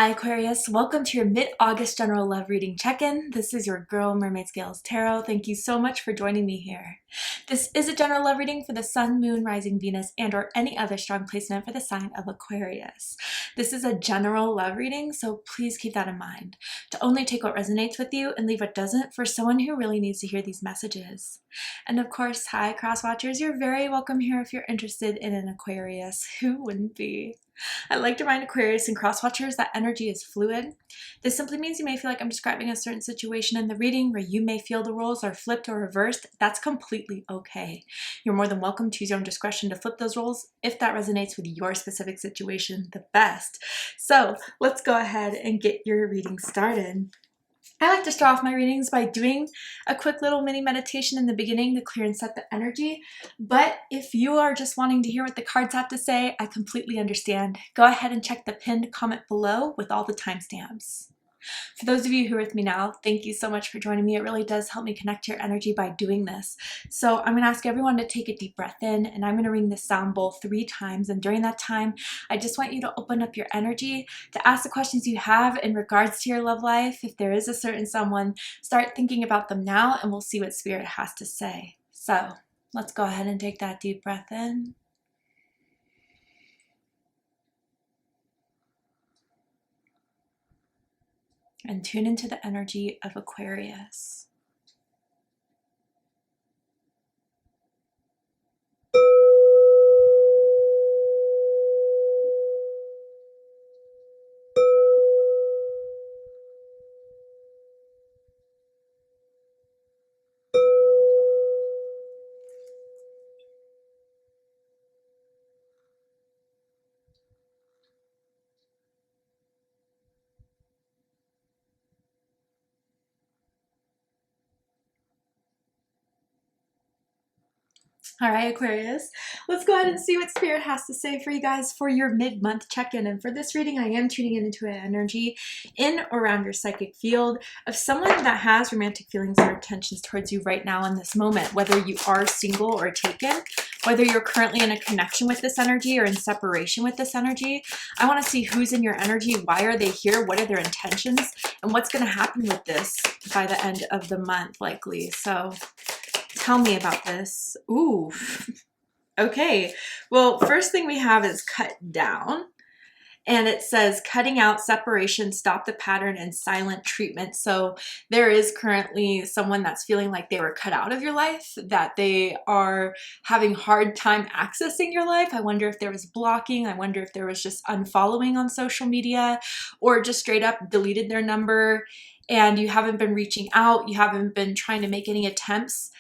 Hi Aquarius, welcome to your mid-August general love reading check-in. This is your girl Mermaid Scales Tarot. Thank you so much for joining me here. This is a general love reading for the Sun, Moon, Rising, Venus, and or any other strong placement for the sign of Aquarius. This is a general love reading, so please keep that in mind. To only take what resonates with you and leave what doesn't for someone who really needs to hear these messages. And of course, hi cross watchers, you're very welcome here if you're interested in an Aquarius. Who wouldn't be? I like to remind Aquarius and cross-watchers that energy is fluid. This simply means you may feel like I'm describing a certain situation in the reading where you may feel the roles are flipped or reversed. That's completely okay. You're more than welcome to use your own discretion to flip those roles if that resonates with your specific situation the best. So let's go ahead and get your reading started. I like to start off my readings by doing a quick little mini meditation in the beginning to clear and set the energy. But if you are just wanting to hear what the cards have to say, I completely understand. Go ahead and check the pinned comment below with all the timestamps. For those of you who are with me now, thank you so much for joining me. It really does help me connect to your energy by doing this. So I'm going to ask everyone to take a deep breath in, and I'm going to ring the sound bowl 3 times. And during that time, I just want you to open up your energy to ask the questions you have in regards to your love life. If there is a certain someone, start thinking about them now, and we'll see what Spirit has to say. So let's go ahead and take that deep breath in. And tune into the energy of Aquarius. All right, Aquarius, let's go ahead and see what Spirit has to say for you guys for your mid-month check-in. And for this reading, I am tuning into an energy in or around your psychic field of someone that has romantic feelings or intentions towards you right now in this moment, whether you are single or taken, whether you're currently in a connection with this energy or in separation with this energy. I want to see who's in your energy, why are they here, what are their intentions, and what's going to happen with this by the end of the month, likely. So tell me about this. Ooh, okay. Well, first thing we have is cut down. And it says cutting out, separation, stop the pattern, and silent treatment. So there is currently someone that's feeling like they were cut out of your life, that they are having hard time accessing your life. I wonder if there was blocking. I wonder if there was just unfollowing on social media, or just straight up deleted their number and you haven't been reaching out. You haven't been trying to make any attempts.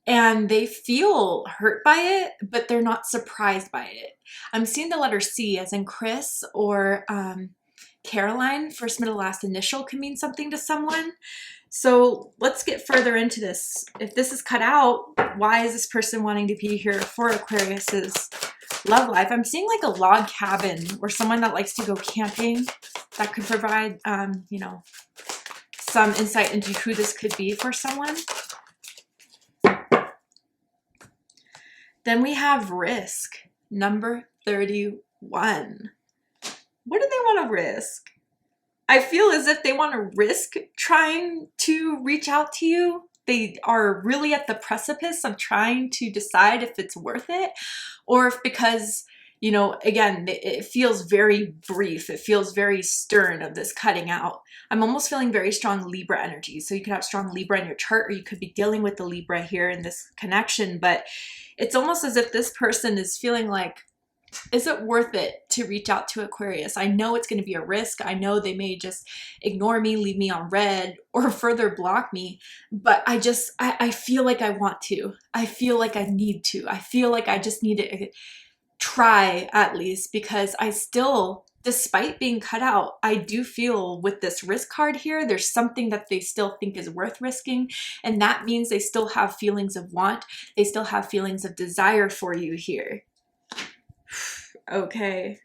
And they feel hurt by it, but they're not surprised by it. I'm seeing the letter C as in Chris or Caroline. First, middle, last initial can mean something to someone. So let's get further into this. If this is cut out, why is this person wanting to be here for Aquarius's love life? I'm seeing like a log cabin or someone that likes to go camping. That could provide, you know, some insight into who this could be for someone. Then we have risk, number 31. What do they want to risk? I feel as if they want to risk trying to reach out to you. They are really at the precipice of trying to decide if it's worth it, or if because, you know, again, it feels very brief. It feels very stern of this cutting out. I'm almost feeling very strong Libra energy. So you could have strong Libra in your chart, or you could be dealing with the Libra here in this connection, but it's almost as if this person is feeling like, is it worth it to reach out to Aquarius? I know it's going to be a risk. I know they may just ignore me, leave me on red, or further block me, but I feel like I want to. I feel like I need to. I feel like I just need to try at least, because I still, despite being cut out, I do feel with this risk card here, there's something that they still think is worth risking. And that means they still have feelings of want. They still have feelings of desire for you here. Okay.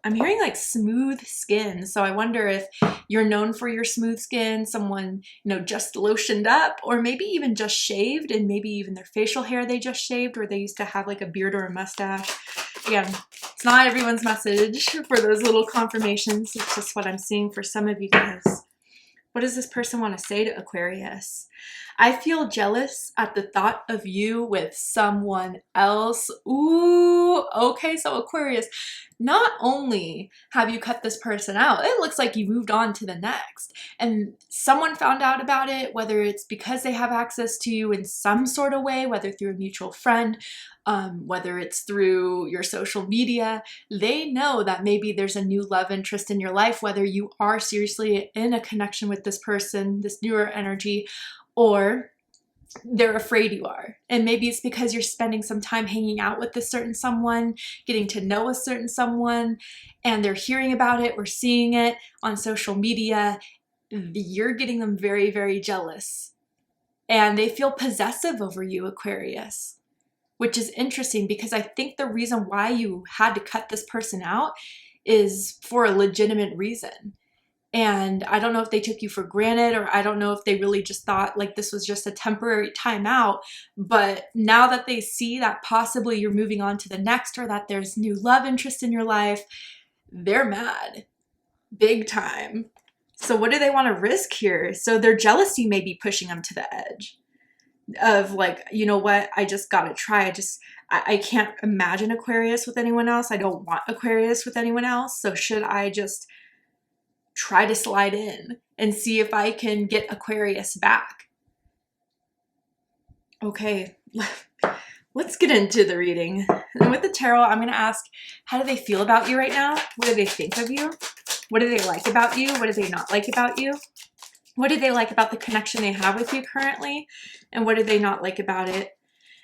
I'm hearing like smooth skin. So I wonder if you're known for your smooth skin, someone, you know, just lotioned up, or maybe even just shaved, and maybe even their facial hair they just shaved, or they used to have like a beard or a mustache. Again, it's not everyone's message for those little confirmations. It's just what I'm seeing for some of you guys. What does this person want to say to Aquarius? I feel jealous at the thought of you with someone else. Ooh, okay, so Aquarius, not only have you cut this person out, it looks like you moved on to the next. And someone found out about it, whether it's because they have access to you in some sort of way, whether through a mutual friend, whether it's through your social media, they know that maybe there's a new love interest in your life, whether you are seriously in a connection with this person, this newer energy, or they're afraid you are. And maybe it's because you're spending some time hanging out with this certain someone, getting to know a certain someone, and they're hearing about it or seeing it on social media. You're getting them very, very jealous. And they feel possessive over you, Aquarius, which is interesting because I think the reason why you had to cut this person out is for a legitimate reason. And I don't know if they took you for granted, or I don't know if they really just thought like this was just a temporary timeout. But now that they see that possibly you're moving on to the next, or that there's new love interest in your life, they're mad. Big time. So what do they want to risk here? So their jealousy may be pushing them to the edge of like, you know what, I just gotta try. I can't imagine Aquarius with anyone else. I don't want Aquarius with anyone else. So should I just try to slide in and see if I can get Aquarius back? Okay, let's get into the reading. And with the tarot, I'm going to ask, how do they feel about you right now? What do they think of you? What do they like about you? What do they not like about you? What do they like about the connection they have with you currently? And what do they not like about it?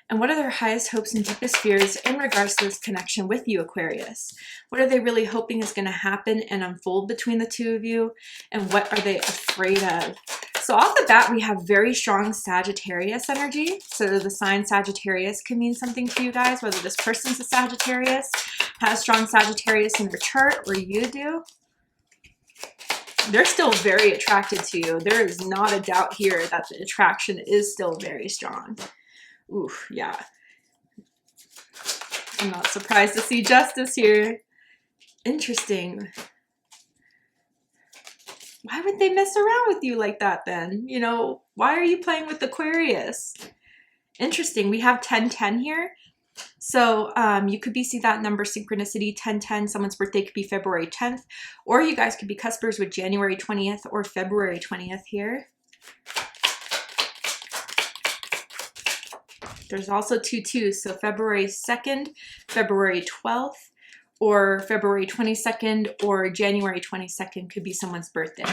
And what are their highest hopes and deepest fears in regards to this connection with you, Aquarius? What are they really hoping is going to happen and unfold between the two of you? And what are they afraid of? So off the bat, we have very strong Sagittarius energy. So the sign Sagittarius can mean something to you guys, whether this person's a Sagittarius, has strong Sagittarius in their chart, or you do. They're still very attracted to you. There is not a doubt here that the attraction is still very strong. Oof, yeah. I'm not surprised to see justice here. Interesting. Why would they mess around with you like that then? You know, why are you playing with Aquarius? Interesting. We have 1010 here. So you could be see that number synchronicity 1010. Someone's birthday could be February 10th, or you guys could be cuspers with January 20th or February 20th here. There's also 2-2, so February 2nd, February 12th, or February 22nd, or January 22nd could be someone's birthday.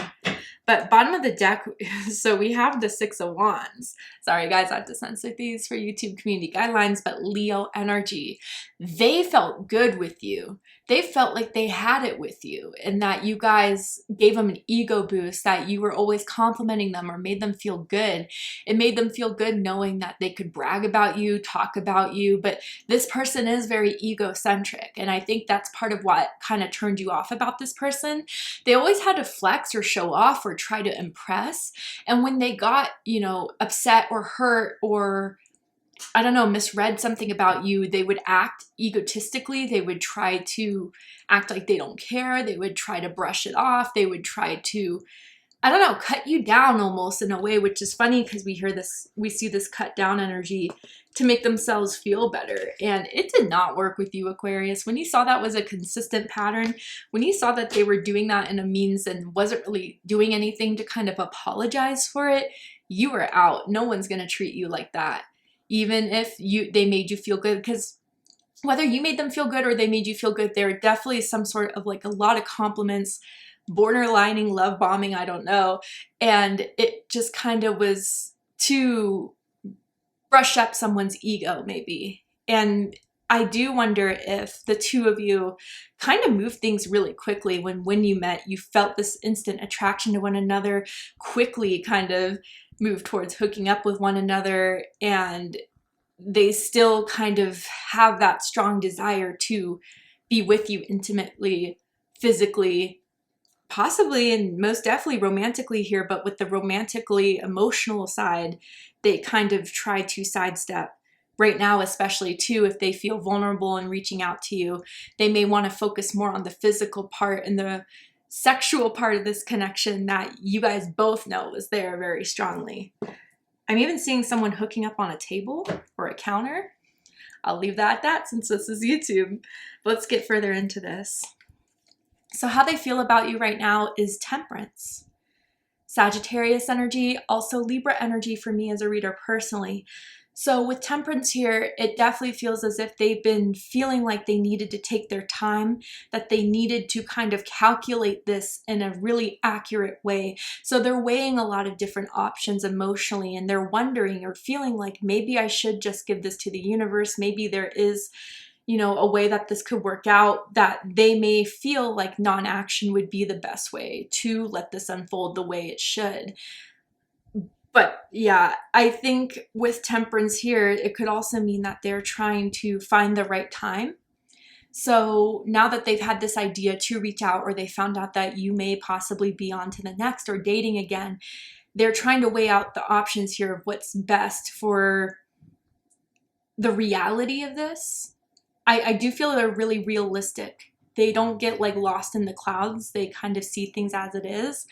But bottom of the deck, so we have the 6 of Wands. Sorry guys, I have to censor these for YouTube community guidelines, but Leo energy. They felt good with you. They felt like they had it with you, and that you guys gave them an ego boost, that you were always complimenting them or made them feel good. It made them feel good knowing that they could brag about you, talk about you, but this person is very egocentric, and I think that's part of what kind of turned you off about this person. They always had to flex or show off or try to impress, and when they got, you know, upset or hurt or I don't know, misread something about you, they would act egotistically. They would try to act like they don't care. They would try to brush it off. They would try to, I don't know, cut you down almost in a way, which is funny because we see this cut down energy to make themselves feel better. And it did not work with you, Aquarius. When you saw that was a consistent pattern, when you saw that they were doing that in a means and wasn't really doing anything to kind of apologize for it, you were out. No one's going to treat you like that. Even if they made you feel good, because whether you made them feel good or they made you feel good, there are definitely some sort of like a lot of compliments, borderlining love bombing, I don't know. And it just kind of was to brush up someone's ego maybe. And I do wonder if the two of you kind of moved things really quickly. When you met, you felt this instant attraction to one another, quickly kind of move towards hooking up with one another, and they still kind of have that strong desire to be with you intimately physically, possibly and most definitely romantically here, but with the romantically emotional side, they kind of try to sidestep. Right now, especially too, if they feel vulnerable and reaching out to you, they may want to focus more on the physical part and the sexual part of this connection that you guys both know is there very strongly. I'm even seeing someone hooking up on a table or a counter. I'll leave that at that since this is YouTube. But let's get further into this. So how they feel about you right now is Temperance. Sagittarius energy, also Libra energy for me as a reader personally. So with Temperance here, it definitely feels as if they've been feeling like they needed to take their time, that they needed to kind of calculate this in a really accurate way. So they're weighing a lot of different options emotionally, and they're wondering or feeling like maybe I should just give this to the universe. Maybe there is, you know, a way that this could work out, that they may feel like non-action would be the best way to let this unfold the way it should. But yeah, I think with Temperance here, it could also mean that they're trying to find the right time. So now that they've had this idea to reach out, or they found out that you may possibly be on to the next or dating again, they're trying to weigh out the options here of what's best for the reality of this. I do feel they're really realistic. They don't get like lost in the clouds. They kind of see things as it is.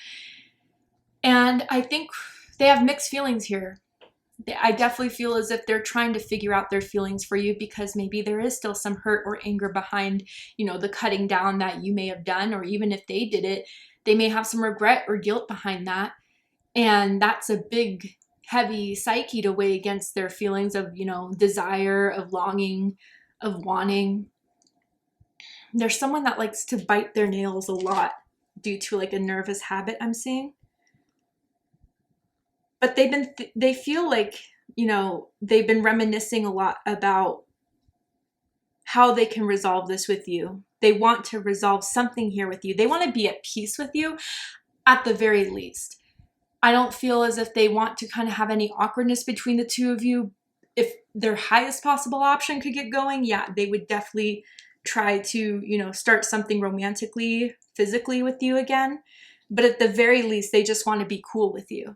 And I think they have mixed feelings here. I definitely feel as if they're trying to figure out their feelings for you, because maybe there is still some hurt or anger behind, you know, the cutting down that you may have done, or even if they did it, they may have some regret or guilt behind that. And that's a big, heavy psyche to weigh against their feelings of, you know, desire, of longing, of wanting. There's someone that likes to bite their nails a lot due to like a nervous habit I'm seeing. But they feel like, you know, they've been reminiscing a lot about how they can resolve this with you. They want to resolve something here with you. They want to be at peace with you at the very least. I don't feel as if they want to kind of have any awkwardness between the two of you. If their highest possible option could get going, yeah, they would definitely try to, you know, start something romantically, physically with you again. But at the very least, they just want to be cool with you.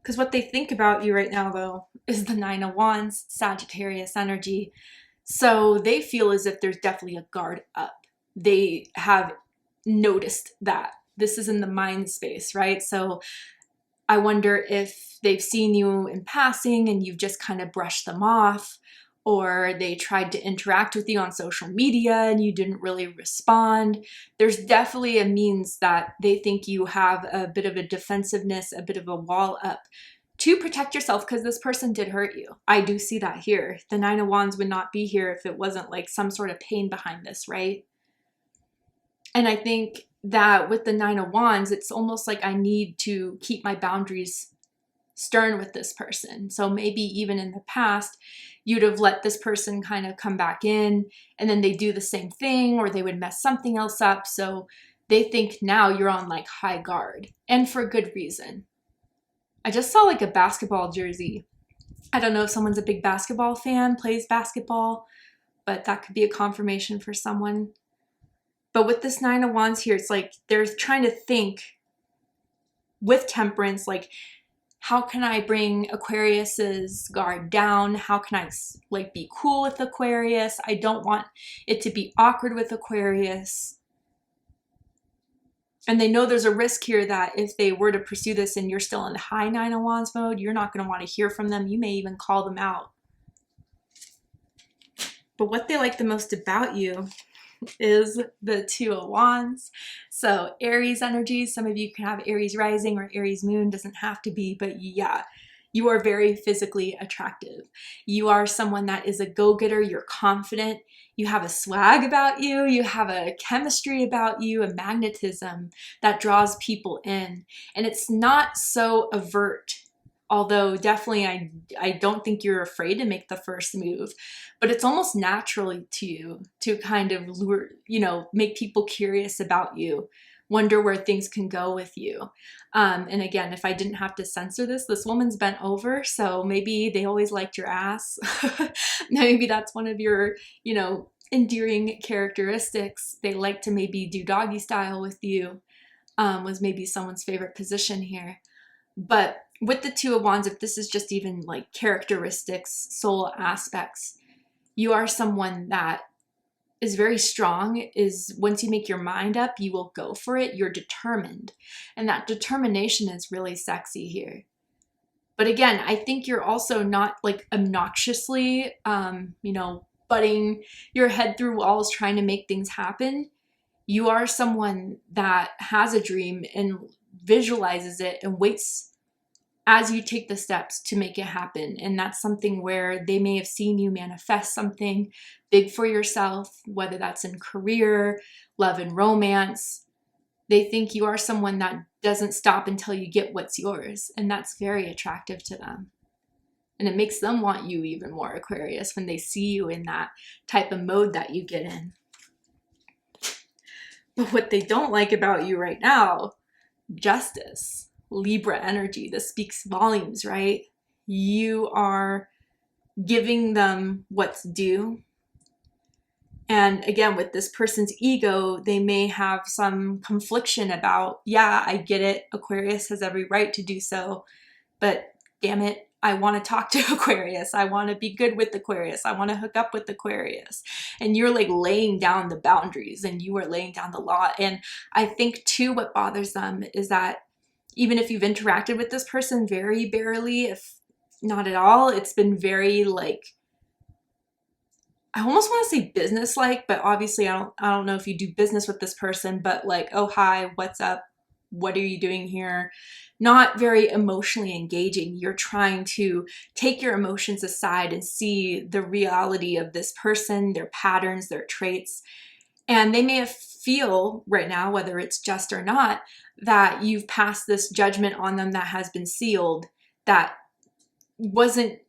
Because what they think about you right now, though, is the Nine of Wands, Sagittarius energy. So they feel as if there's definitely a guard up. They have noticed that. This is in the mind space, right? So I wonder if they've seen you in passing and you've just kind of brushed them off, or they tried to interact with you on social media and you didn't really respond. There's definitely a means that they think you have a bit of a defensiveness, a bit of a wall up to protect yourself, because this person did hurt you. I do see that here. The Nine of Wands would not be here if it wasn't like some sort of pain behind this, right? And I think that with the Nine of Wands, it's almost like I need to keep my boundaries stern with this person. So maybe even in the past, you'd have let this person kind of come back in and then they do the same thing, or they would mess something else up. So they think now you're on like high guard, and for good reason. I just saw like a basketball jersey. I don't know if someone's a big basketball fan, plays basketball, but that could be a confirmation for someone. But with this Nine of Wands here, it's like they're trying to think with Temperance, like, how can I bring Aquarius's guard down? How can I like be cool with Aquarius? I don't want it to be awkward with Aquarius. And they know there's a risk here that if they were to pursue this and you're still in high Nine of Wands mode, you're not going to want to hear from them. You may even call them out. But what they like the most about you is the Two of Wands. So Aries energy, some of you can have Aries rising or Aries moon, doesn't have to be, but yeah, you are very physically attractive. You are someone that is a go-getter, you're confident, you have a swag about you, you have a chemistry about you, a magnetism that draws people in. And it's not so overt. Although definitely I don't think you're afraid to make the first move, but it's almost naturally to you to kind of lure, you know, make people curious about you, wonder where things can go with you. And again, if I didn't have to censor this, this woman's bent over, so maybe they always liked your ass. Maybe that's one of your, you know, endearing characteristics. They like to maybe do doggy style with you, was maybe someone's favorite position here. But with the Two of Wands, if this is just even like characteristics, soul aspects, you are someone that is very strong, is once you make your mind up, you will go for it. You're determined. And that determination is really sexy here. But again, I think you're also not like obnoxiously, butting your head through walls trying to make things happen. You are someone that has a dream and visualizes it and waits as you take the steps to make it happen. And that's something where they may have seen you manifest something big for yourself, whether that's in career, love and romance. They think you are someone that doesn't stop until you get what's yours. And that's very attractive to them. And it makes them want you even more, Aquarius, when they see you in that type of mode that you get in. But what they don't like about you right now, Justice, Libra energy. This speaks volumes, right? You are giving them what's due. And again, with this person's ego, they may have some confliction about, yeah, I get it. Aquarius has every right to do so. But damn it, I want to talk to Aquarius. I want to be good with Aquarius. I want to hook up with Aquarius. And you're like laying down the boundaries and you are laying down the law. And I think too, what bothers them is that even if you've interacted with this person very barely, if not at all, it's been very like, I almost want to say business-like, but obviously I don't know if you do business with this person, but like, oh, hi, what's up? What are you doing here? Not very emotionally engaging. You're trying to take your emotions aside and see the reality of this person, their patterns, their traits. And they may feel right now, whether it's just or not, that you've passed this judgment on them that has been sealed, that wasn't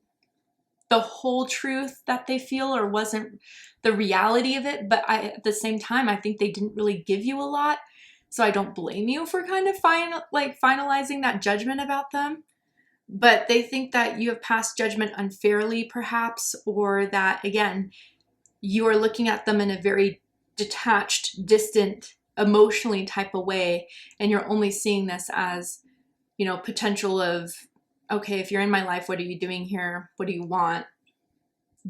the whole truth that they feel or wasn't the reality of it. But at the same time, I think they didn't really give you a lot. So I don't blame you for kind of finalizing that judgment about them. But they think that you have passed judgment unfairly, perhaps, or that, again, you are looking at them in a very detached, distant, emotionally type of way, and you're only seeing this as, potential of, okay, if you're in my life, what are you doing here? What do you want?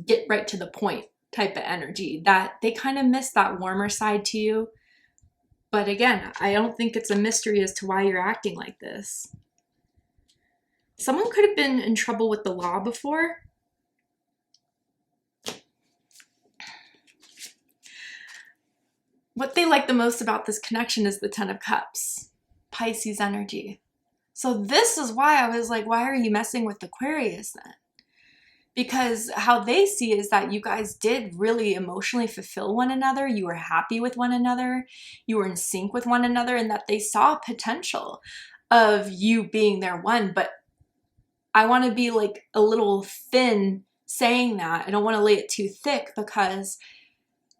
Get right to the point type of energy, that they kind of miss that warmer side to you. But again, I don't think it's a mystery as to why you're acting like this. Someone could have been in trouble with the law before. What they like the most about this connection is the Ten of Cups, Pisces energy. So this is why I was like, why are you messing with Aquarius then? Because how they see is that you guys did really emotionally fulfill one another. You were happy with one another. You were in sync with one another, and that they saw potential of you being their one. But I want to be like a little thin saying that. I don't want to lay it too thick, because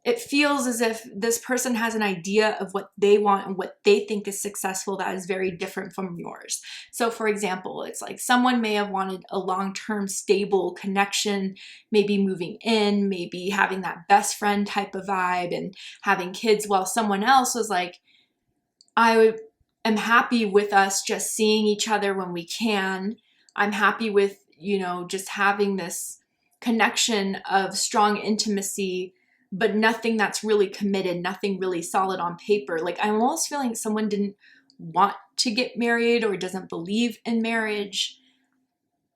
it feels as if this person has an idea of what they want and what they think is successful that is very different from yours. So for example, it's like someone may have wanted a long-term stable connection, maybe moving in, maybe having that best friend type of vibe and having kids, while someone else was like, I am happy with us just seeing each other when we can. I'm happy with, just having this connection of strong intimacy, but nothing that's really committed, nothing really solid on paper. Like, I'm almost feeling someone didn't want to get married or doesn't believe in marriage,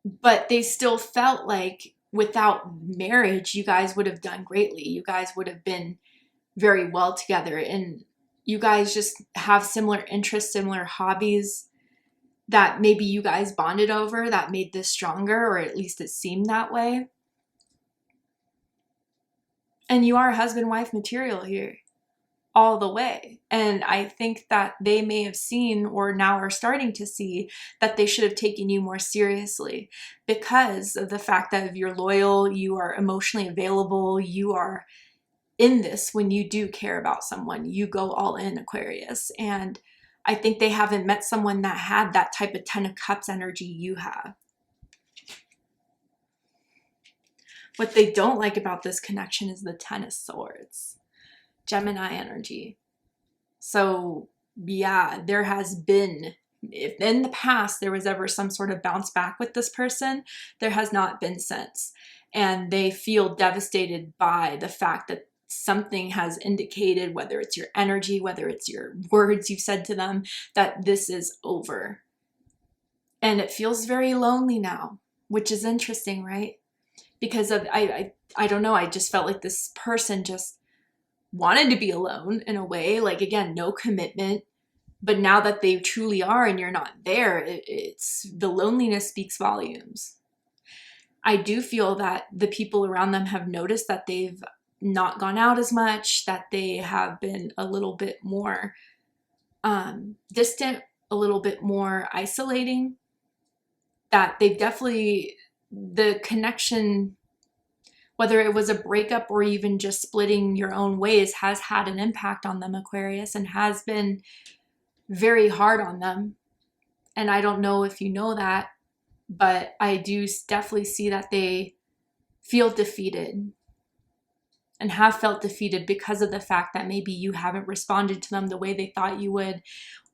but they still felt like without marriage, you guys would have done greatly. You guys would have been very well together, and you guys just have similar interests, similar hobbies that maybe you guys bonded over that made this stronger, or at least it seemed that way. And you are husband-wife material here all the way. And I think that they may have seen, or now are starting to see, that they should have taken you more seriously because of the fact that you're loyal, you are emotionally available, you are in this when you do care about someone. You go all in, Aquarius. And I think they haven't met someone that had that type of Ten of Cups energy you have. What they don't like about this connection is the Ten of Swords, Gemini energy. So yeah, there has been, if in the past there was ever some sort of bounce back with this person, there has not been since. And they feel devastated by the fact that something has indicated, whether it's your energy, whether it's your words you've said to them, that this is over. And it feels very lonely now, which is interesting, right? Because of, I don't know, I just felt like this person just wanted to be alone in a way, like, again, no commitment. But now that they truly are and you're not there, it's the loneliness speaks volumes. I do feel that the people around them have noticed that they've not gone out as much, that they have been a little bit more distant, a little bit more isolating, that they've definitely, the connection, whether it was a breakup or even just splitting your own ways, has had an impact on them, Aquarius, and has been very hard on them. And I don't know if you know that, but I do definitely see that they feel defeated and have felt defeated because of the fact that maybe you haven't responded to them the way they thought you would,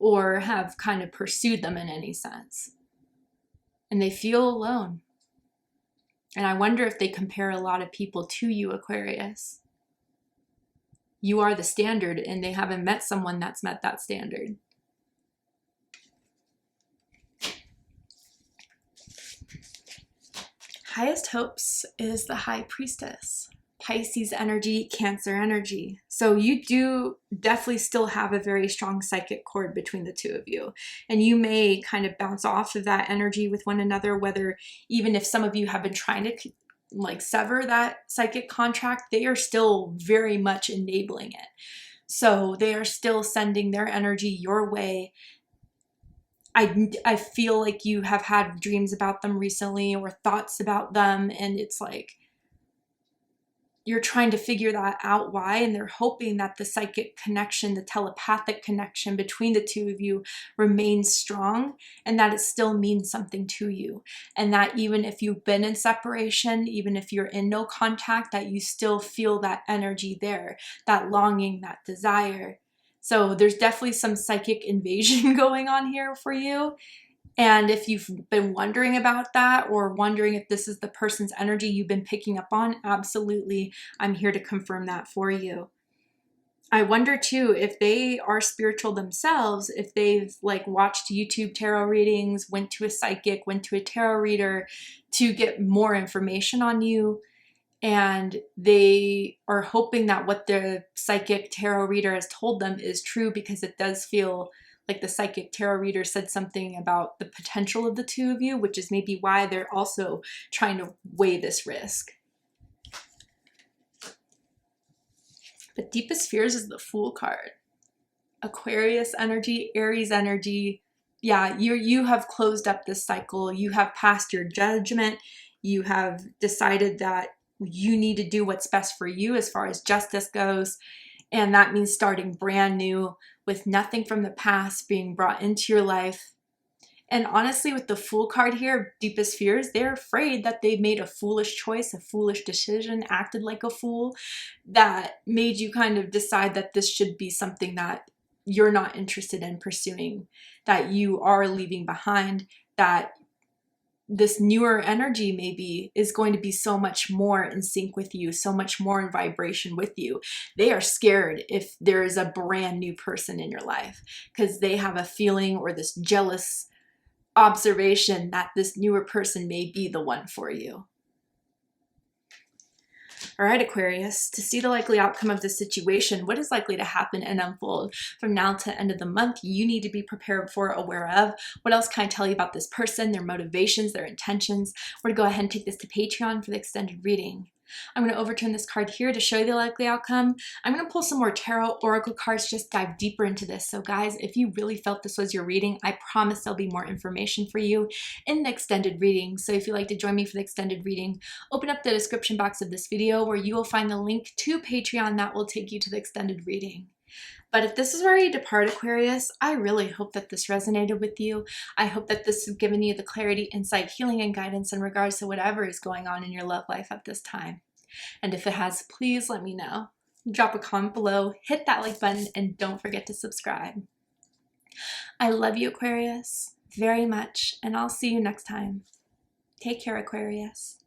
or have kind of pursued them in any sense. And they feel alone. And I wonder if they compare a lot of people to you, Aquarius. You are the standard, and they haven't met someone that's met that standard. Highest hopes is the High Priestess. Pisces energy, Cancer energy. So you do definitely still have a very strong psychic cord between the two of you. And you may kind of bounce off of that energy with one another, whether even if some of you have been trying to like sever that psychic contract, they are still very much enabling it. So they are still sending their energy your way. I feel like you have had dreams about them recently or thoughts about them, and it's like you're trying to figure that out why, and they're hoping that the psychic connection, the telepathic connection between the two of you remains strong, and that it still means something to you. And that even if you've been in separation, even if you're in no contact, that you still feel that energy there, that longing, that desire. So there's definitely some psychic invasion going on here for you. And if you've been wondering about that, or wondering if this is the person's energy you've been picking up on, absolutely, I'm here to confirm that for you. I wonder too if they are spiritual themselves, if they've like watched YouTube tarot readings, went to a psychic, went to a tarot reader to get more information on you, and they are hoping that what the psychic tarot reader has told them is true, because it does feel like the psychic tarot reader said something about the potential of the two of you, which is maybe why they're also trying to weigh this risk. But deepest fears is the Fool card. Aquarius energy, Aries energy. Yeah, you have closed up this cycle. You have passed your judgment. You have decided that you need to do what's best for you as far as justice goes. And that means starting brand new with nothing from the past being brought into your life. And honestly, with the Fool card here, deepest fears, they're afraid that they made a foolish choice, a foolish decision, acted like a fool, that made you kind of decide that this should be something that you're not interested in pursuing, that you are leaving behind, that this newer energy maybe is going to be so much more in sync with you, so much more in vibration with you. They are scared if there is a brand new person in your life, because they have a feeling or this jealous observation that this newer person may be the one for you. All right, Aquarius, to see the likely outcome of this situation, what is likely to happen and unfold from now to end of the month, you need to be prepared for, aware of. What else can I tell you about this person, their motivations, their intentions? We're going to go ahead and take this to Patreon for the extended reading. I'm going to overturn this card here to show you the likely outcome. I'm going to pull some more tarot oracle cards, just dive deeper into this. So guys, if you really felt this was your reading, I promise there'll be more information for you in the extended reading. So if you'd like to join me for the extended reading, open up the description box of this video where you will find the link to Patreon that will take you to the extended reading. But if this is where you depart, Aquarius, I really hope that this resonated with you. I hope that this has given you the clarity, insight, healing, and guidance in regards to whatever is going on in your love life at this time. And if it has, please let me know. Drop a comment below, hit that like button, and don't forget to subscribe. I love you, Aquarius, very much, and I'll see you next time. Take care, Aquarius.